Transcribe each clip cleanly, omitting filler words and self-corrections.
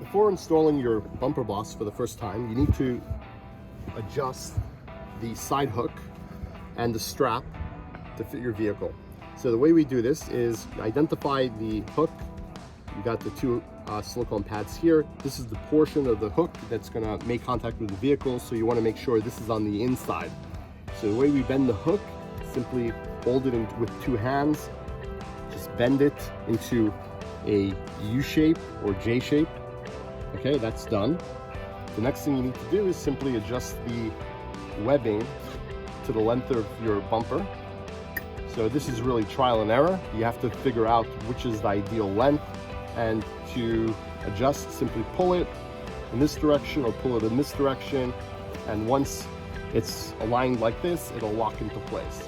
Before installing your BumperBoss for the first time, you need to adjust the side hook and the strap to fit your vehicle. So the way we do this is identify the hook. You got the two silicone pads here. This is the portion of the hook that's going to make contact with the vehicle, so you want to make sure this is on the inside. So the way we bend the hook, simply hold it with two hands, just bend it into a U shape or J shape. Okay, that's done. The next thing you need to do is simply adjust the webbing to the length of your bumper. So this is really trial and error. You have to figure out which is the ideal length, and to adjust, simply pull it in this direction or pull it in this direction, and once it's aligned like this, it'll lock into place.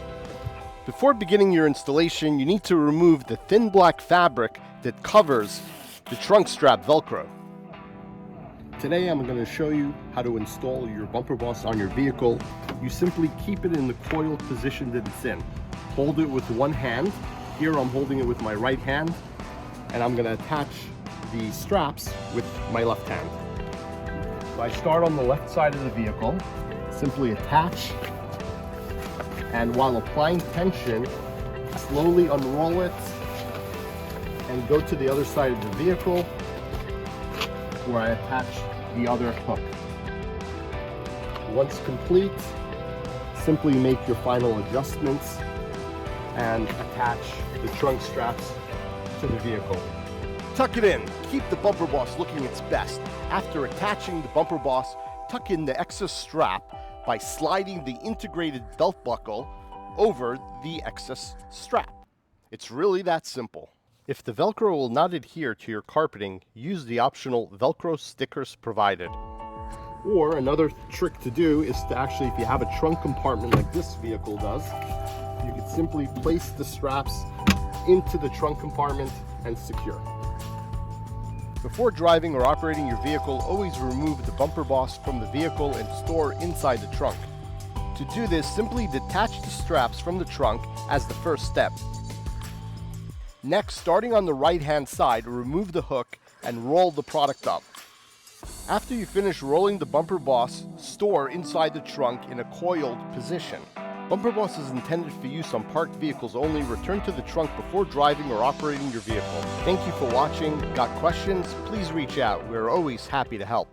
Before beginning your installation, you need to remove the thin black fabric that covers the trunk strap Velcro. Today I'm going to show you how to install your BumperBoss on your vehicle. You simply keep it in the coiled position that it's in. Hold it with one hand. Here I'm holding it with my right hand, and I'm going to attach the straps with my left hand. So I start on the left side of the vehicle, simply attach, and while applying tension, slowly unroll it and go to the other side of the vehicle where I attach the other hook. Once complete, simply make your final adjustments and attach the trunk straps to the vehicle. Tuck it in. Keep the BumperBoss looking its best. After attaching the BumperBoss, tuck in the excess strap by sliding the integrated belt buckle over the excess strap. It's really that simple. If the Velcro will not adhere to your carpeting, use the optional Velcro stickers provided. Or another trick to do is to actually, if you have a trunk compartment like this vehicle does, you can simply place the straps into the trunk compartment and secure. Before driving or operating your vehicle, always remove the BumperBoss from the vehicle and store inside the trunk. To do this, simply detach the straps from the trunk as the first step. Next, starting on the right-hand side, remove the hook and roll the product up. After you finish rolling the BumperBoss, store inside the trunk in a coiled position. BumperBoss is intended for use on parked vehicles only. Return to the trunk before driving or operating your vehicle. Thank you for watching. Got questions? Please reach out. We're always happy to help.